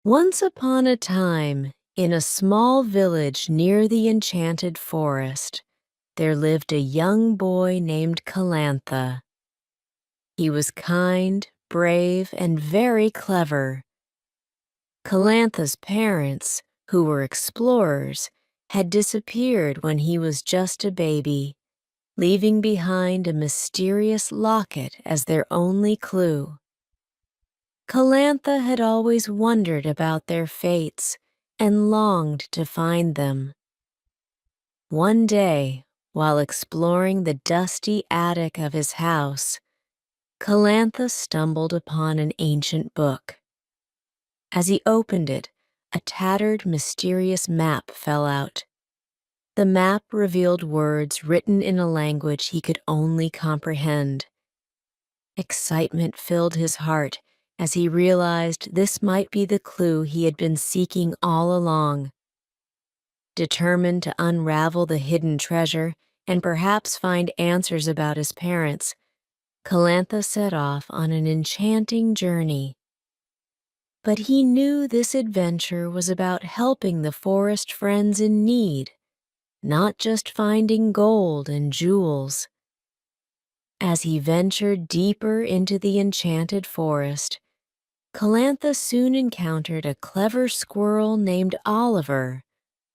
Once upon a time, in a small village near the Enchanted Forest, there lived a young boy named Calantha. He was kind, brave, and very clever. Calantha's parents, who were explorers, had disappeared when he was just a baby, leaving behind a mysterious locket as their only clue. Calantha had always wondered about their fates and longed to find them. One day, while exploring the dusty attic of his house, Calantha stumbled upon an ancient book. As he opened it, a tattered, mysterious map fell out. The map revealed words written in a language he could only comprehend. Excitement filled his heart as he realized this might be the clue he had been seeking all along. Determined to unravel the hidden treasure and perhaps find answers about his parents, Calantha set off on an enchanting journey. But he knew this adventure was about helping the forest friends in need, not just finding gold and jewels. As he ventured deeper into the Enchanted Forest, Calantha soon encountered a clever squirrel named Oliver,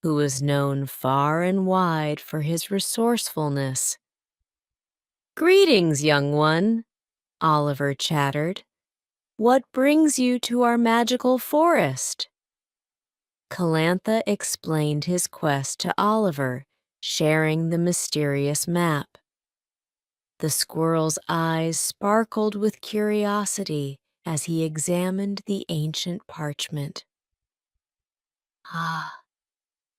who was known far and wide for his resourcefulness. "Greetings, young one," Oliver chattered. "What brings you to our magical forest?" Calantha explained his quest to Oliver, sharing the mysterious map. The squirrel's eyes sparkled with curiosity as he examined the ancient parchment. "Ah,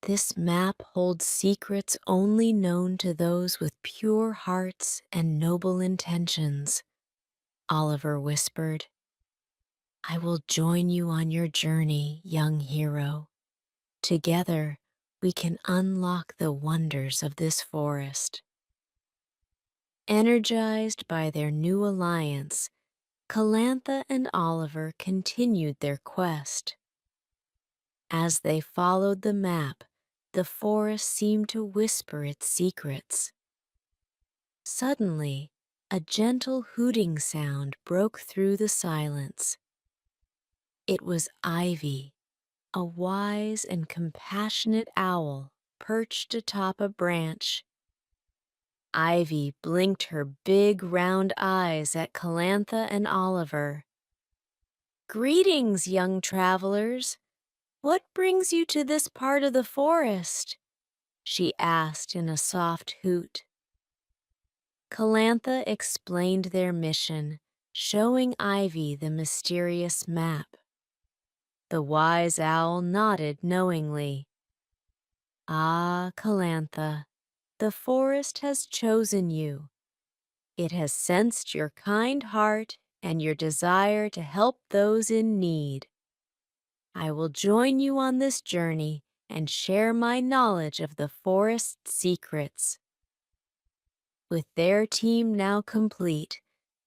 this map holds secrets only known to those with pure hearts and noble intentions," Oliver whispered. "I will join you on your journey, young hero. Together, we can unlock the wonders of this forest." Energized by their new alliance, Calantha and Oliver continued their quest. As they followed the map, the forest seemed to whisper its secrets. Suddenly, a gentle hooting sound broke through the silence. It was Ivy, a wise and compassionate owl perched atop a branch. Ivy blinked her big round eyes at Calantha and Oliver. "Greetings, young travelers. What brings you to this part of the forest?" she asked in a soft hoot. Calantha explained their mission, showing Ivy the mysterious map. The wise owl nodded knowingly. "Ah, Calantha, the forest has chosen you. It has sensed your kind heart and your desire to help those in need. I will join you on this journey and share my knowledge of the forest's secrets." With their team now complete,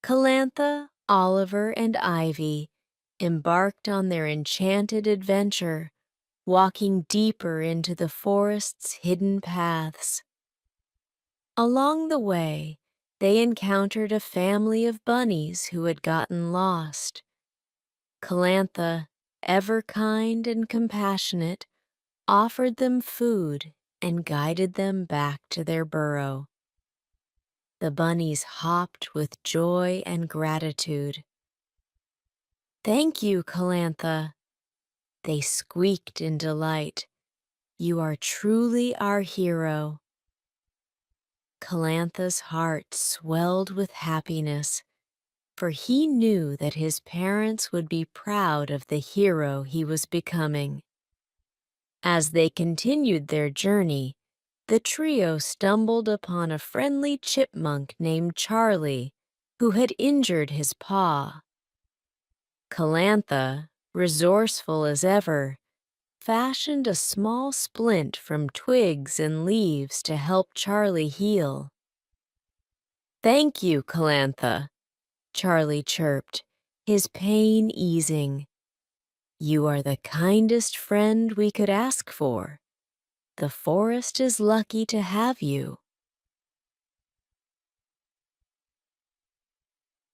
Calantha, Oliver, and Ivy embarked on their enchanted adventure, walking deeper into the forest's hidden paths. Along the way, they encountered a family of bunnies who had gotten lost. Calantha, ever kind and compassionate, offered them food and guided them back to their burrow. The bunnies hopped with joy and gratitude. "Thank you, Calantha," they squeaked in delight. "You are truly our hero." Calantha's heart swelled with happiness, for he knew that his parents would be proud of the hero he was becoming. As they continued their journey, the trio stumbled upon a friendly chipmunk named Charlie, who had injured his paw. Calantha, resourceful as ever, fashioned a small splint from twigs and leaves to help Charlie heal. "Thank you, Calantha," Charlie chirped, his pain easing. You are the kindest friend we could ask for. The forest is lucky to have you."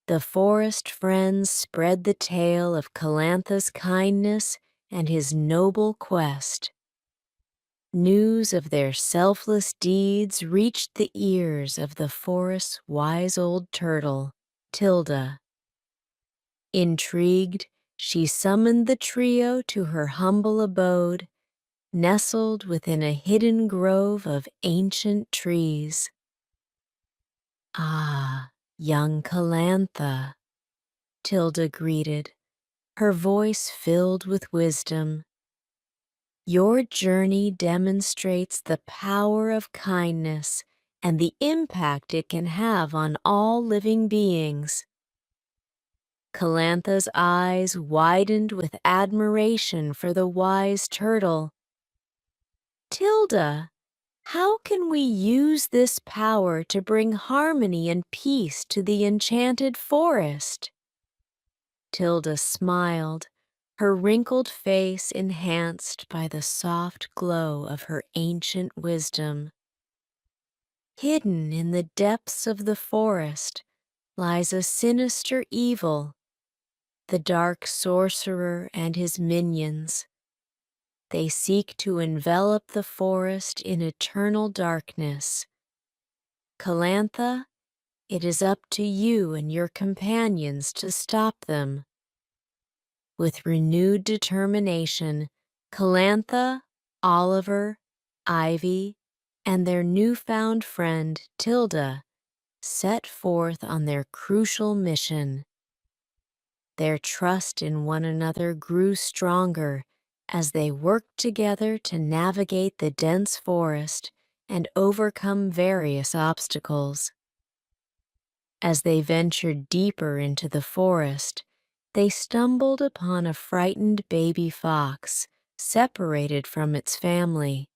The forest friends spread the tale of Calantha's kindness and his noble quest. News of their selfless deeds reached the ears of the forest's wise old turtle, Tilda. Intrigued, she summoned the trio to her humble abode, nestled within a hidden grove of ancient trees. "Ah, young Calantha," Tilda greeted, her voice filled with wisdom. "Your journey demonstrates the power of kindness and the impact it can have on all living beings." Calantha's eyes widened with admiration for the wise turtle. "Tilda, how can we use this power to bring harmony and peace to the Enchanted Forest?" Tilda smiled, her wrinkled face enhanced by the soft glow of her ancient wisdom. "Hidden in the depths of the forest lies a sinister evil, the Dark Sorcerer and his minions. They seek to envelop the forest in eternal darkness. Calantha, it is up to you and your companions to stop them." With renewed determination, Calantha, Oliver, Ivy, and their newfound friend Tilda set forth on their crucial mission. Their trust in one another grew stronger as they worked together to navigate the dense forest and overcome various obstacles. As they ventured deeper into the forest, they stumbled upon a frightened baby fox separated from its family.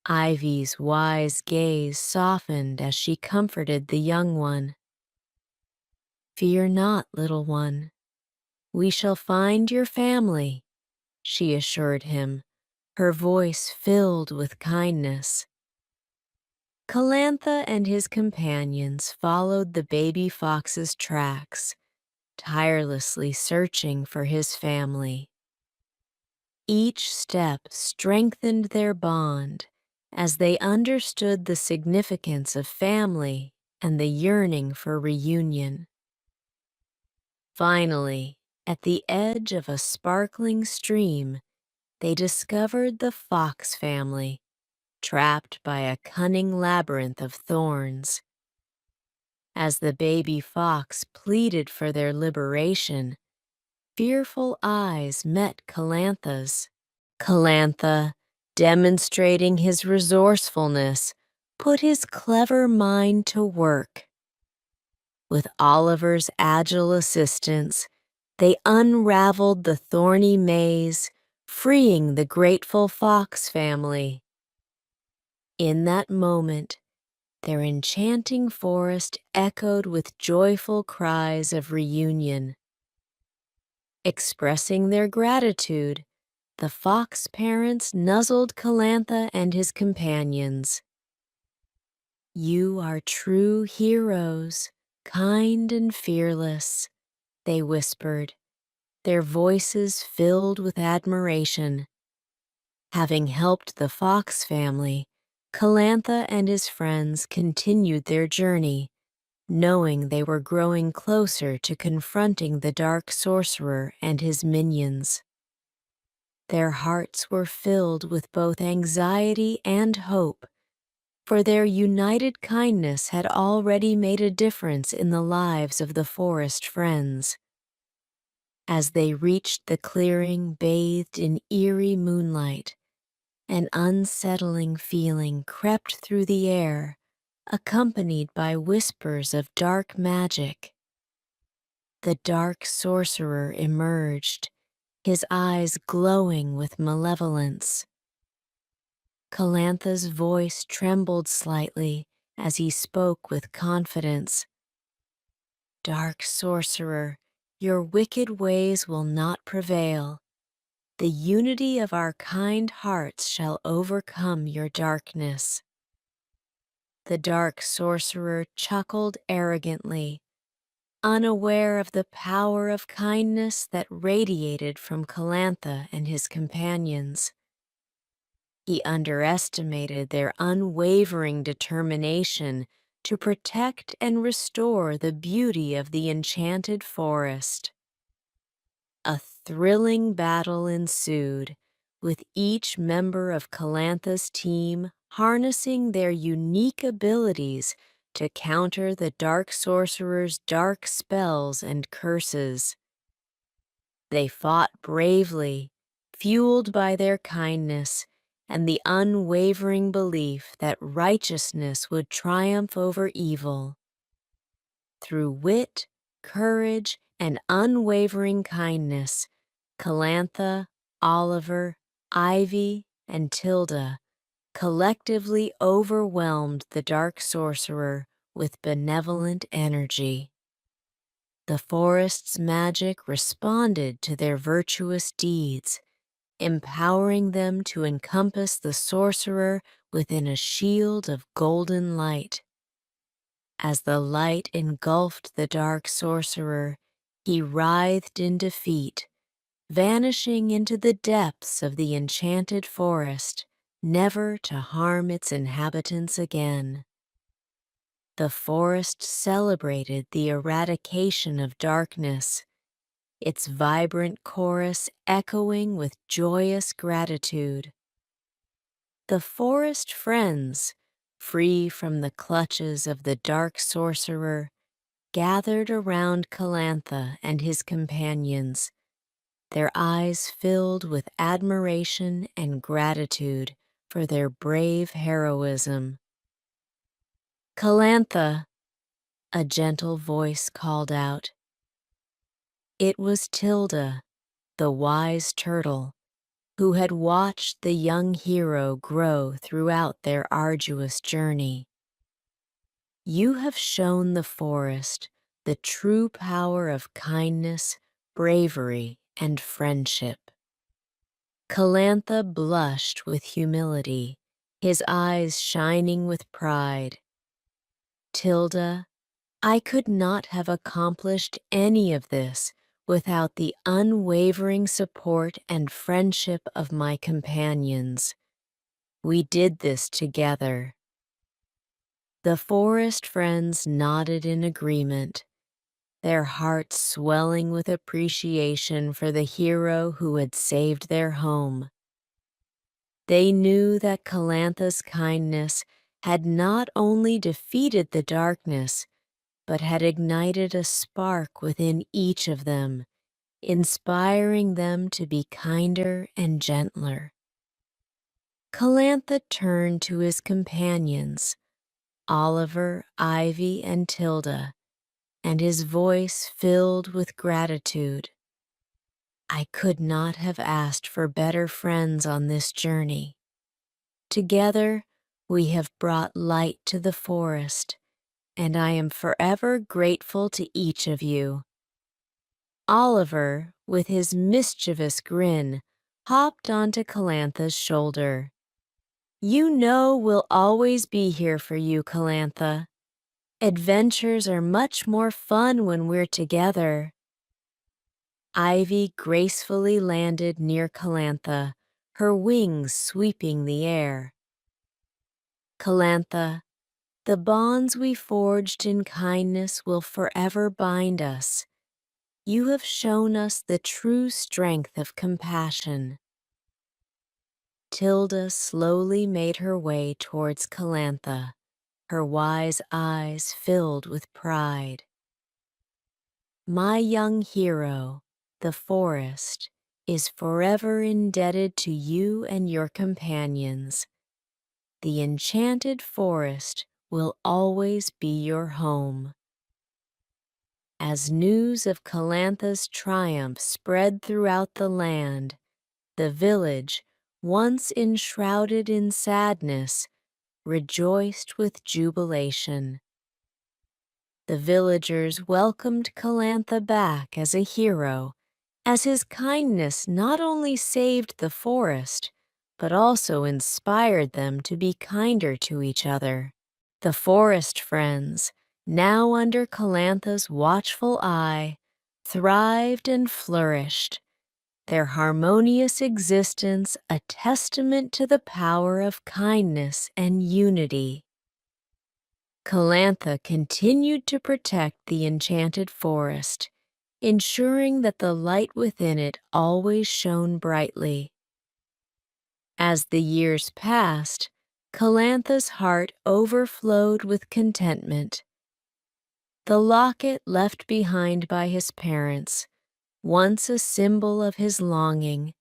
Ivy's wise gaze softened as she comforted the young one. "Fear not, little one. We shall find your family," she assured him, her voice filled with kindness. Calantha and his companions followed the baby fox's tracks, tirelessly searching for his family. Each step strengthened their bond as they understood the significance of family and the yearning for reunion. Finally, at the edge of a sparkling stream, they discovered the fox family, trapped by a cunning labyrinth of thorns. As the baby fox pleaded for their liberation, fearful eyes met Calantha's. Calantha, demonstrating his resourcefulness, put his clever mind to work. With Oliver's agile assistance, they unraveled the thorny maze, freeing the grateful fox family. In that moment, their enchanting forest echoed with joyful cries of reunion. Expressing their gratitude, the fox parents nuzzled Calantha and his companions. "You are true heroes, kind and fearless," they whispered, their voices filled with admiration. Having helped the fox family, Calantha and his friends continued their journey, knowing they were growing closer to confronting the Dark Sorcerer and his minions. Their hearts were filled with both anxiety and hope, for their united kindness had already made a difference in the lives of the forest friends. As they reached the clearing bathed in eerie moonlight, an unsettling feeling crept through the air, accompanied by whispers of dark magic. The Dark Sorcerer emerged, his eyes glowing with malevolence. Calantha's voice trembled slightly as he spoke with confidence. "Dark Sorcerer, your wicked ways will not prevail. The unity of our kind hearts shall overcome your darkness." The Dark Sorcerer chuckled arrogantly, unaware of the power of kindness that radiated from Calantha and his companions. He underestimated their unwavering determination to protect and restore the beauty of the Enchanted Forest. A thrilling battle ensued, with each member of Calantha's team harnessing their unique abilities to counter the Dark Sorcerer's dark spells and curses. They fought bravely, fueled by their kindness and the unwavering belief that righteousness would triumph over evil. Through wit, courage, and unwavering kindness, Calantha, Oliver, Ivy, and Tilda collectively overwhelmed the Dark Sorcerer with benevolent energy. The forest's magic responded to their virtuous deeds, empowering them to encompass the sorcerer within a shield of golden light. As the light engulfed the Dark Sorcerer, he writhed in defeat, vanishing into the depths of the Enchanted Forest, never to harm its inhabitants again. The forest celebrated the eradication of darkness, its vibrant chorus echoing with joyous gratitude. The forest friends, free from the clutches of the Dark Sorcerer, gathered around Calantha and his companions, their eyes filled with admiration and gratitude for their brave heroism. "Calantha," a gentle voice called out. It was Tilda, the wise turtle, who had watched the young hero grow throughout their arduous journey. "You have shown the forest the true power of kindness, bravery, and friendship." Calantha blushed with humility, his eyes shining with pride. "Tilda, I could not have accomplished any of this without the unwavering support and friendship of my companions. We did this together." The forest friends nodded in agreement, their hearts swelling with appreciation for the hero who had saved their home. They knew that Calantha's kindness had not only defeated the darkness, but had ignited a spark within each of them, inspiring them to be kinder and gentler. Calantha turned to his companions, Oliver, Ivy, and Tilda, and his voice filled with gratitude. "I could not have asked for better friends on this journey. Together, we have brought light to the forest, and I am forever grateful to each of you." Oliver, with his mischievous grin, hopped onto Calantha's shoulder. "You know we'll always be here for you, Calantha. Adventures are much more fun when we're together." Ivy gracefully landed near Calantha, her wings sweeping the air. "Calantha, the bonds we forged in kindness will forever bind us. You have shown us the true strength of compassion." Tilda slowly made her way towards Calantha, her wise eyes filled with pride. "My young hero, the forest, is forever indebted to you and your companions. The Enchanted Forest will always be your home." As news of Calantha's triumph spread throughout the land, the village, once enshrouded in sadness, rejoiced with jubilation. The villagers welcomed Calantha back as a hero as his kindness not only saved the forest, but also inspired them to be kinder to each other. The forest friends, now under Calantha's watchful eye, thrived and flourished, their harmonious existence a testament to the power of kindness and unity. Calantha continued to protect the enchanted forest, ensuring that the light within it always shone brightly. As the years passed, Calantha's heart overflowed with contentment. The locket left behind by his parents, once a symbol of his longing,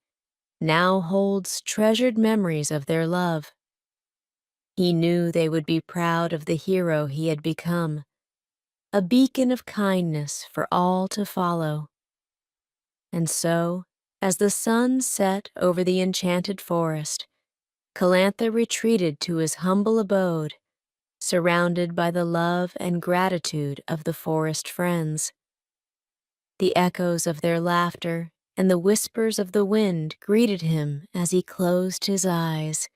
now holds treasured memories of their love. He knew they would be proud of the hero he had become, a beacon of kindness for all to follow. And so, as the sun set over the enchanted forest, Calantha retreated to his humble abode, surrounded by the love and gratitude of the forest friends. The echoes of their laughter and the whispers of the wind greeted him as he closed his eyes,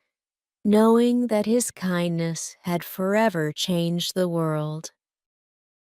knowing that his kindness had forever changed the world.